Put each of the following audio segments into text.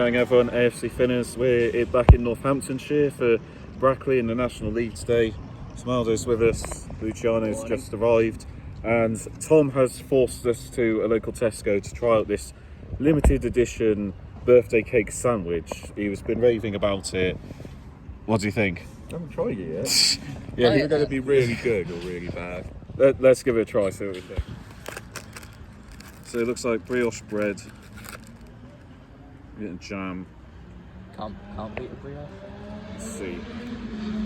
going, everyone? AFC Finners. We're back in Northamptonshire for Brackley in the National League today. Smaldo's with us, Luciano's just arrived, and Tom has forced us to a local Tesco to try out this limited edition birthday cake sandwich. He's been raving about it. What do you think? I haven't tried it yet. Yeah, Is it going to be really good or really bad? Let's give it a try, see what we think. So it looks like brioche bread, getting jam. Can't beat the brioche. Let's see.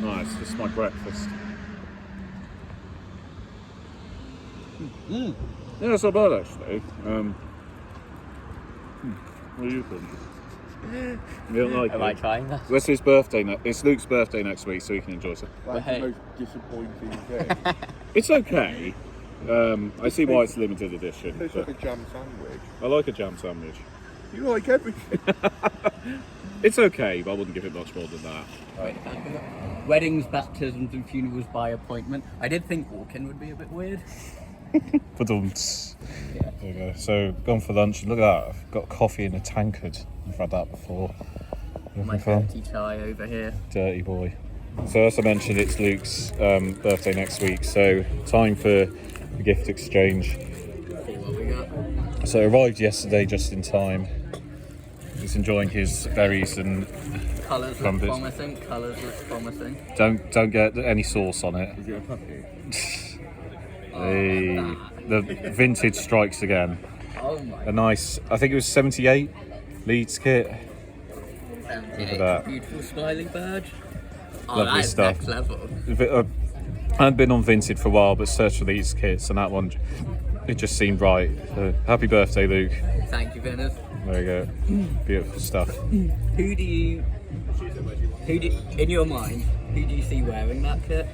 Nice, this is my breakfast. Yeah, it's not bad actually. What do you think? You don't like Am it? I trying that? It's his birthday. It's Luke's birthday next week, so he can enjoy it. That's hey. the most disappointing thing. It's okay. I see why it's limited edition. It's But like a jam sandwich. I like a jam sandwich. You like everything. It's okay, but I wouldn't give it much more than that. Weddings, baptisms and funerals by appointment. I did think walk-in would be a bit weird. Ba-dums. Yeah. There we go. So, gone for lunch. Look at that. I've got coffee in a tankard. I've had that before. My dirty chai over here. Dirty boy. So, as I mentioned, it's Luke's birthday next week. So, time for the gift exchange. See what we got. So, arrived yesterday just in time. He's enjoying his berries and Colours look crumpets. promising. Colours look promising. Don't get any sauce on it. Is it a puppy? Hey, the vintage strikes again. Oh my A nice, I think it was 78 Leeds kit. God. Look at that. Beautiful smiley badge. Oh, Lovely that is stuff. next level. I hadn't been on Vinted for a while, but searched for these kits, and that one, it just seemed right. So, happy birthday, Luke. Thank you, Venice. There you go. Beautiful stuff. Who do you, in your mind, who do you see wearing that kit?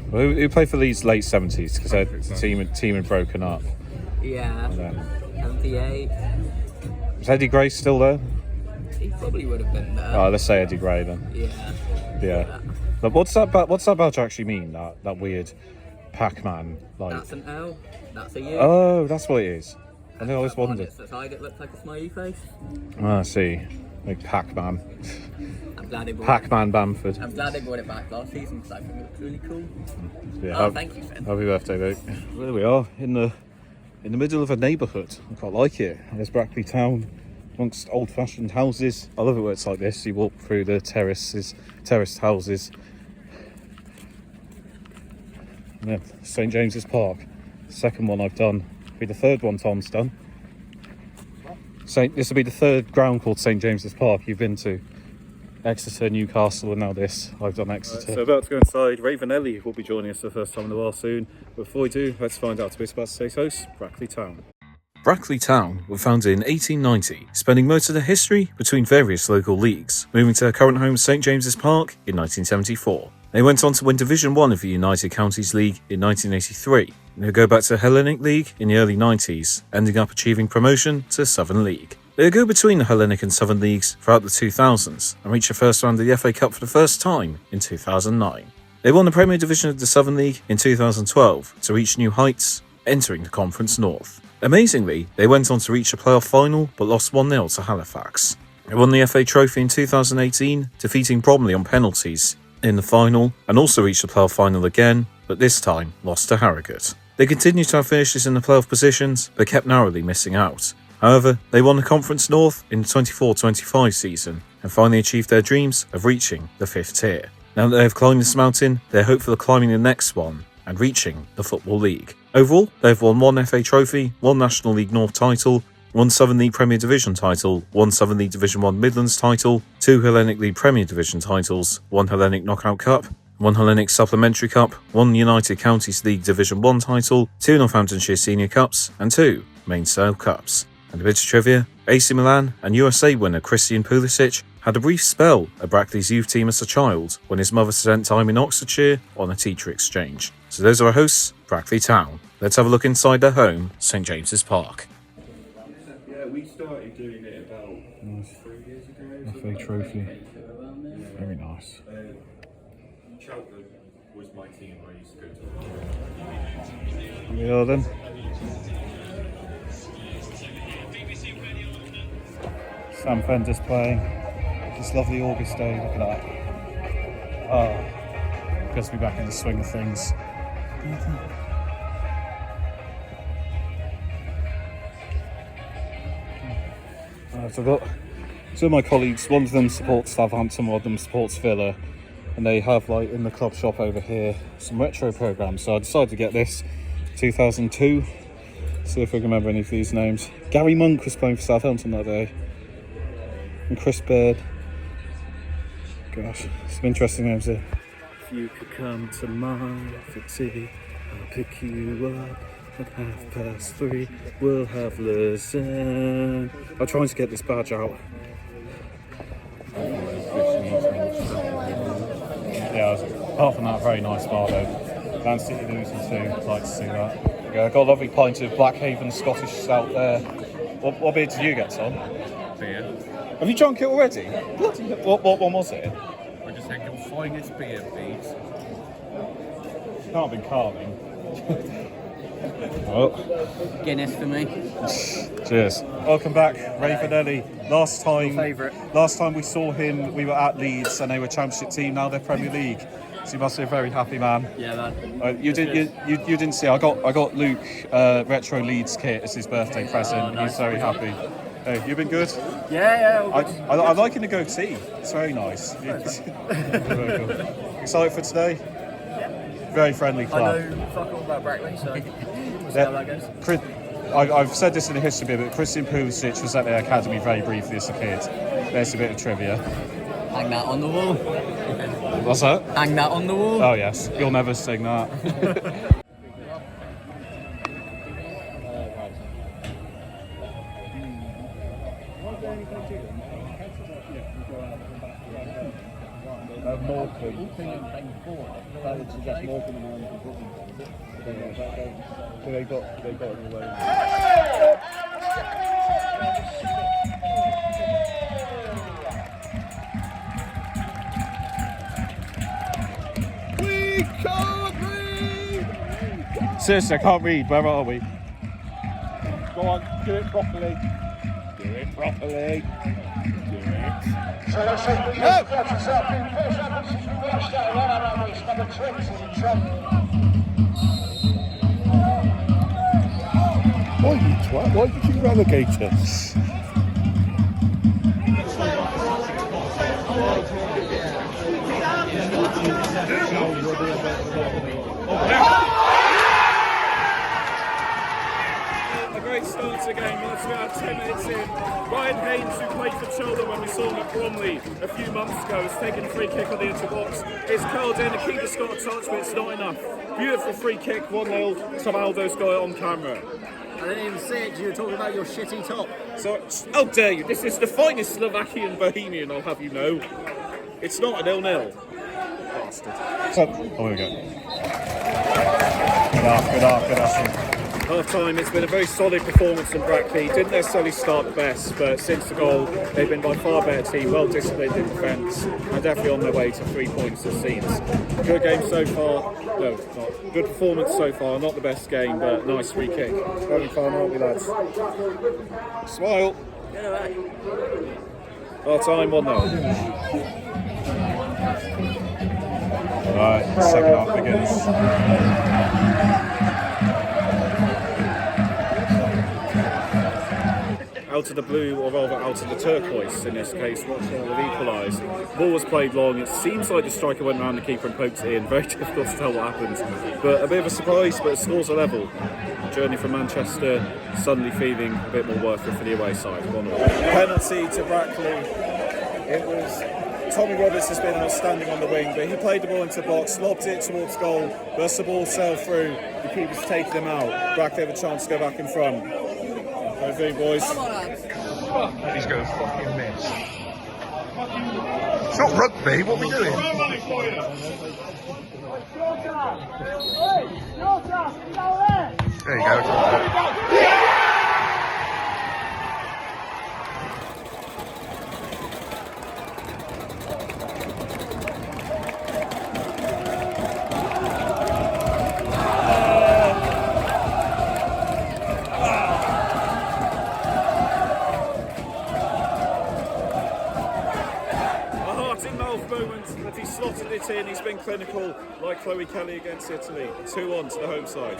Well, who played for Leeds late 70s, because the team had broken up. Yeah. And then, 78. was Eddie Gray still there? He probably would have been there. Oh, let's say Eddie Gray then. Yeah. Yeah. But what's that badge actually mean? That weird Pac-Man like. That's an L. That's a U. Oh, that's what it is. I think I always On wondered. its side, it looks like a smiley face. Ah, I see. Like Pac-Man. I'm glad they brought Pac-Man Bamford. I'm glad they brought it back last season because I think it looks really cool. Yeah, Oh, thank you, Finn. Happy birthday, Luke. There we are in the middle of a neighbourhood. I quite like it. There's Brackley Town, amongst old-fashioned houses. I love it when it's like this. You walk through the terraced houses. Yeah, St James's Park. Second one I've done. Be the third one Tom's done. This will be the third ground called St James's Park you've been to. Exeter, Newcastle, and now this. I've done Exeter. So about to go inside. Ravenelli will be joining us for the first time in a while soon. But before we do, let's find out a bit about today's host, Brackley Town. Brackley Town were founded in 1890, spending most of their history between various local leagues, moving to their current home St James's Park in 1974. They went on to win Division 1 of the United Counties League in 1983, and they'll go back to the Hellenic League in the early 90s, ending up achieving promotion to the Southern League. They would go between the Hellenic and Southern Leagues throughout the 2000s, and reach the first round of the FA Cup for the first time in 2009. They won the Premier Division of the Southern League in 2012 to reach new heights, entering the Conference North. Amazingly, they went on to reach the playoff final, but lost 1-0 to Halifax. They won the FA Trophy in 2018, defeating Bromley on penalties in the final, and also reached the playoff final again, but this time lost to Harrogate. They continued to have finishes in the playoff positions, but kept narrowly missing out. However, they won the Conference North in the 24-25 season, and finally achieved their dreams of reaching the 5th tier. Now that they have climbed this mountain, they are hopeful of climbing the next one, and reaching the Football League. Overall, they have won 1 FA Trophy, 1 National League North title, 1 Southern League Premier Division title, 1 Southern League Division 1 Midlands title, 2 Hellenic League Premier Division titles, 1 Hellenic Knockout Cup, 1 Hellenic Supplementary Cup, 1 United Counties League Division 1 title, 2 Northamptonshire Senior Cups, and 2 Mainsail Cups. And a bit of trivia, AC Milan and USA winner Christian Pulisic had a brief spell at Brackley's youth team as a child when his mother spent time in Oxfordshire on a teacher exchange. So those are our hosts, Brackley Town. Let's have a look inside their home, St James's Park. Yeah, we started doing it about 3 years ago. FA Trophy. Very nice. Cheltenham was my team I used to go to. Here we are then. Sam Fender's playing. This lovely August day, look at that. Oh, good to be back in the swing of things. So I've got two of my colleagues, one of them supports Southampton, one of them supports Villa, and they have, like, in the club shop over here some retro programs. So I decided to get this 2002. See if I can remember any of these names. Gary Monk was playing for Southampton that day, and Chris Baird. Gosh, some interesting names here. If you could come to mine for tea, I'll pick you up at 3:30. We'll have lasagne. I'm trying to get this badge out. Yeah, apart from that, very nice bar though. Man City losing too, like to see that. Yeah, I got a lovely pint of Blackhaven Scottish Stout there. What beer did you get, Tom? Beer. Have you drunk it already? What one was it? I just had your finest beer, please. Can't have been Carling. Oh. Guinness for me. Cheers. Welcome back, Ravenelli. Last time we saw him, we were at Leeds and they were Championship team. Now they're Premier League. So you must be a very happy man. Yeah, man. You didn't see. I got Luke retro Leeds kit as his birthday present. Oh, nice. He's very happy. Hey, you been good? Yeah. I like in the goatee. It's very nice. Very cool. Excited for today? Yeah. Very friendly club. I know fuck all about Brackley, so we'll see how that goes. I've said this in the history bit, but Christian Pulisic was at the academy very briefly as a kid. There's a bit of trivia. Hang that on the wall. What's that? Hang that on the wall. Oh yes, you'll never sing that. Seriously, I can't read. Where are we? Go on, do it properly. Do it properly. Do it. So let's see who gets yourself in first happens to Rochdale, right around race number 20, Trump. Why you twat? Why did you relegate us? A great start to the game. Once we had 10 minutes in, Ryan Haynes, who played for Chiltern when we saw him at Bromley a few months ago, has taken a free kick on the inner box. It's curled in, the keeper's got a touch, but it's not enough. Beautiful free kick, 1-0. Tomaldo's got it on camera. I didn't even see it, you were talking about your shitty top. So, how dare you? This is the finest Slovakian Bohemian, I'll have you know. It's not a 0-0. Bastard. So, oh, here we go. Good afternoon. Half time, it's been a very solid performance from Brackley. Didn't necessarily start the best, but since the goal, they've been by far better team, well disciplined in defence, and definitely on their way to 3 points this season. Good game so far. No, not. Good performance so far. Not the best game, but nice free kick. Having fun, aren't we, lads? Smile. Half time, 1-0. Right, second half begins. Out of the blue, or rather out of the turquoise in this case, Rochdale have equalised. Ball was played long, it seems like the striker went around the keeper and poked it in. Very difficult to tell what happened, but a bit of a surprise, but scores are level. Journey from Manchester, suddenly feeling a bit more worth it for the away side. Penalty to Brackley. It was Tommy Roberts has been outstanding on the wing, but he played the ball into the box, lobbed it towards goal, but as the ball sailed through, the keeper's taken them out. Brackley have a chance to go back in front. What do you think, boys? He's going to fucking miss. It's not rugby, what are we doing? There you go. he's been clinical like Chloe Kelly against Italy. 2-1 to the home side.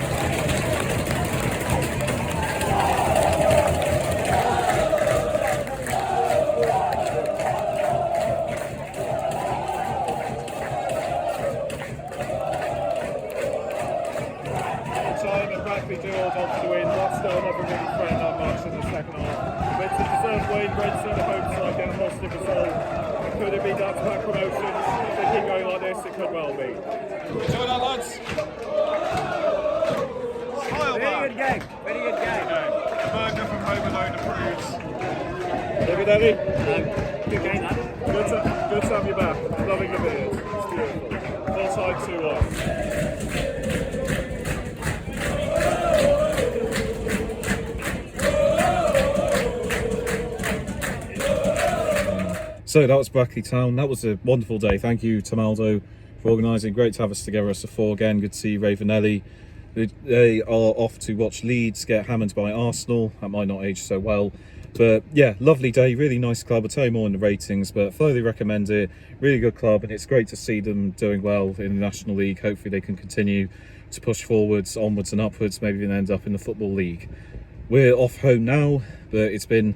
Time and Brackley do all want to win. Rochdale never really threatened that much in the second half. But it's a deserved win. Great to see the home side get a positive result. Could it be down to that promotion? If they keep going like this, it could well be. Enjoy that, lads. Very good game. Very good game. A burger from Home Alone approves. David Ellie? Good game, lad. Good to have you back. Loving the beers. It's beautiful. Full time 2-1. So that was Brackley Town. That was a wonderful day. Thank you, Tomaldo, for organising. Great to have us together as a four again. Good to see Ravenelli. They are off to watch Leeds get hammered by Arsenal. That might not age so well. But yeah, lovely day. Really nice club. I'll tell you more in the ratings, but thoroughly recommend it. Really good club, and it's great to see them doing well in the National League. Hopefully they can continue to push forwards, onwards and upwards, maybe even end up in the Football League. We're off home now, but it's been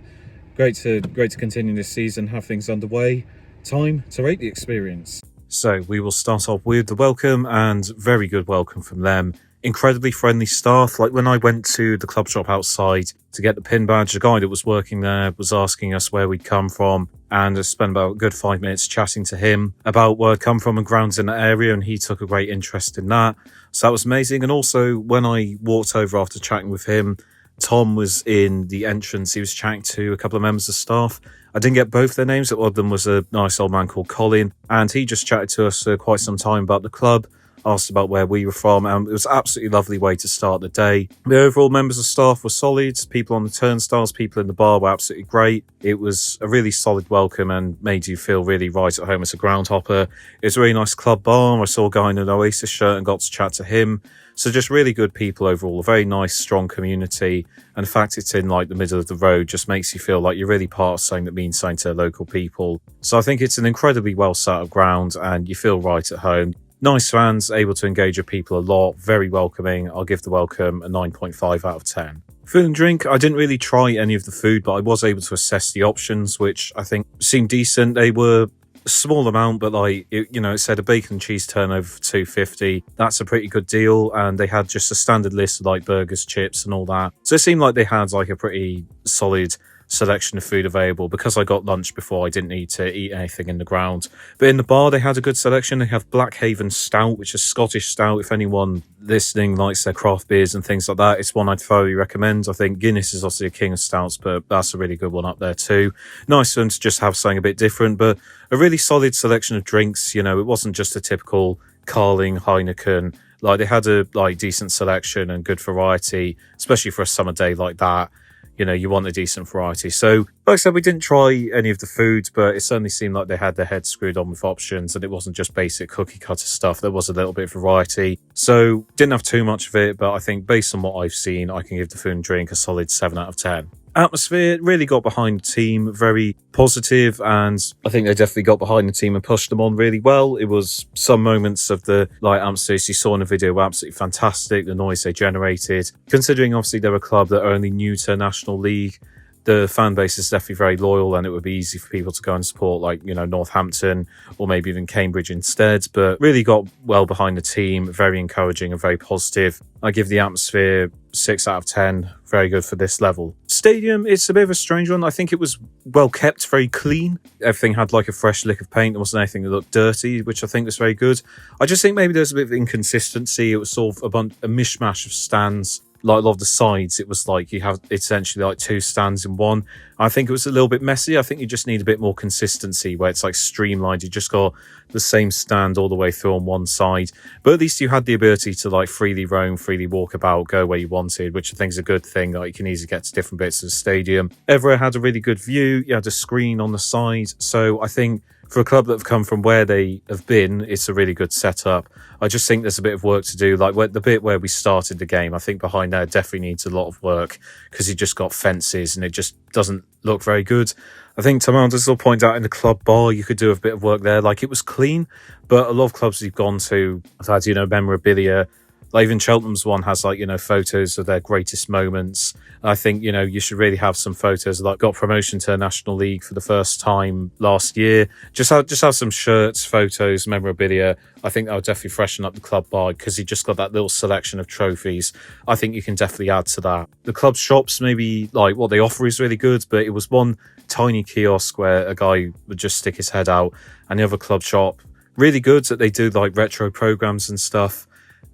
great to continue this season, have things underway. Time to rate the experience. So we will start off with the welcome, and very good welcome from them. Incredibly friendly staff. Like when I went to the club shop outside to get the pin badge, the guy that was working there was asking us where we'd come from, and I spent about a good 5 minutes chatting to him about where I'd come from and grounds in the area, and he took a great interest in that. So that was amazing. And also when I walked over after chatting with him, Tom was in the entrance. He was chatting to a couple of members of staff. I didn't get both their names. One of them was a nice old man called Colin, and he just chatted to us for quite some time about the club, asked about where we were from, and it was an absolutely lovely way to start the day. The overall members of staff were solid. People on the turnstiles, people in the bar were absolutely great. It was a really solid welcome and made you feel really right at home as a ground hopper. It was a really nice club bar. I saw a guy in an Oasis shirt and got to chat to him. So just really good people overall, a very nice, strong community. And the fact it's in like the middle of the road just makes you feel like you're really part of something that means something to local people. So I think it's an incredibly well set up ground and you feel right at home. Nice fans, able to engage with people a lot, very welcoming. I'll give the welcome a 9.5 out of 10. Food and drink, I didn't really try any of the food, but I was able to assess the options, which I think seemed decent. They were a small amount, but like, it said a bacon and cheese turnover for $2.50. That's a pretty good deal. And they had just a standard list of like burgers, chips and all that. So it seemed like they had like a pretty solid selection of food available. Because I got lunch before, I didn't need to eat anything in the ground. But in the bar, they had a good selection. They have Blackhaven Stout, which is Scottish stout. If anyone listening likes their craft beers and things like that, it's one I'd thoroughly recommend. I think Guinness is obviously a king of stouts, but that's a really good one up there too. Nice one to just have something a bit different, but a really solid selection of drinks. It wasn't just a typical Carling, Heineken. Like they had a decent selection and good variety, especially for a summer day like that. You want a decent variety. So, like I said, we didn't try any of the foods, but it certainly seemed like they had their heads screwed on with options, and it wasn't just basic cookie cutter stuff. There was a little bit of variety. So, didn't have too much of it, but I think based on what I've seen, I can give the food and drink a solid 7 out of 10. Atmosphere really got behind the team, very positive, and I think they definitely got behind the team and pushed them on really well. It was some moments of the atmospheres you saw in the video were absolutely fantastic. The noise they generated, considering obviously they're a club that are only new to National League, the fan base is definitely very loyal, and it would be easy for people to go and support Northampton or maybe even Cambridge instead. But really got well behind the team, very encouraging and very positive. I give the atmosphere 6 out of 10. Very good for this level. Stadium, it's a bit of a strange one. I think it was well kept, very clean. Everything had like a fresh lick of paint. There wasn't anything that looked dirty, which I think was very good. I just think maybe there's a bit of inconsistency. It was sort of a mishmash of stands. Like a lot of the sides, it was like you have essentially like 2 stands in one. I think it was a little bit messy. I think you just need a bit more consistency where it's like streamlined. You just got the same stand all the way through on one side. But at least you had the ability to like freely roam, freely walk about, go where you wanted, which I think is a good thing. Like you can easily get to different bits of the stadium. Everywhere had a really good view. You had a screen on the side. So I think For a club that have come from where they have been, it's a really good setup. I just think there's a bit of work to do. Like the bit where we started the game, I think behind there definitely needs a lot of work because you just got fences and it just doesn't look very good. I think Tamandas will point out in the club bar, you could do a bit of work there. Like it was clean, but a lot of clubs you've gone to have had, memorabilia. Like even Cheltenham's one has photos of their greatest moments. I think, you should really have some photos like got promotion to the National League for the first time last year. Just have some shirts, photos, memorabilia. I think that would definitely freshen up the club bar because you just got that little selection of trophies. I think you can definitely add to that. The club shops, maybe like what they offer is really good, but it was one tiny kiosk where a guy would just stick his head out, and the other club shop, really good that they do like retro programs and stuff.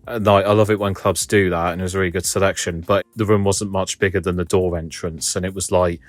And I love it when clubs do that, and it was a really good selection. But the room wasn't much bigger than the door entrance, and it was like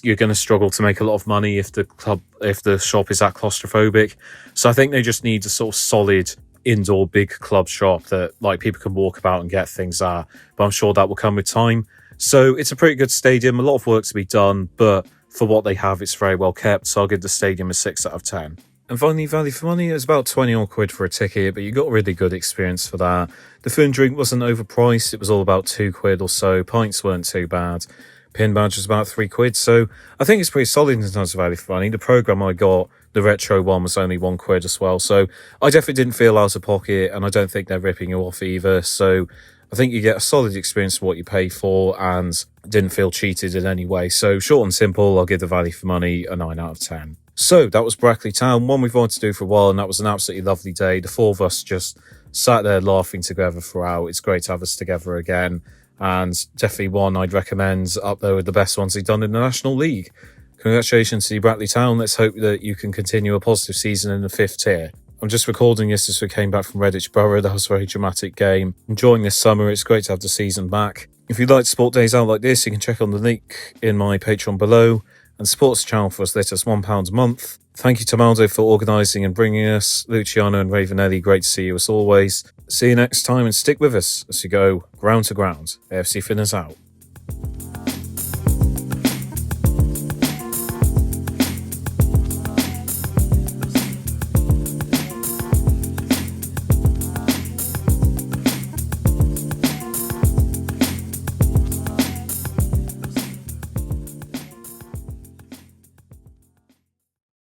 you're going to struggle to make a lot of money if the shop is that claustrophobic. So I think they just need a sort of solid indoor big club shop that like people can walk about and get things at. But I'm sure that will come with time. So it's a pretty good stadium, a lot of work to be done, but for what they have, it's very well kept. So I'll give the stadium a 6 out of 10. And finally, value for money, it was about 20 odd quid for a ticket, but you got a really good experience for that. The food and drink wasn't overpriced, it was all about 2 quid or so. Pints weren't too bad. Pin badge was about 3 quid, so I think it's pretty solid in terms of value for money. The programme I got, the retro one, was only 1 quid as well, so I definitely didn't feel out of pocket, and I don't think they're ripping you off either, so I think you get a solid experience for what you pay for and didn't feel cheated in any way. So short and simple, I'll give the value for money a 9 out of 10. So that was Brackley Town, one we've wanted to do for a while, and that was an absolutely lovely day. The 4 of us just sat there laughing together throughout. It's great to have us together again, and definitely one I'd recommend up there with the best ones he's done in the National League. Congratulations to you, Brackley Town. Let's hope that you can continue a positive season in the 5th tier. I'm just recording this as we came back from Redditch Borough. That was a very dramatic game. Enjoying this summer. It's great to have the season back. If you'd like to support days out like this, you can check on the link in my Patreon below and support the channel for as little as £1 a month. Thank you to Maldo for organising and bringing us. Luciano and Ravenelli, great to see you as always. See you next time and stick with us as we go ground to ground. AFC Finners out.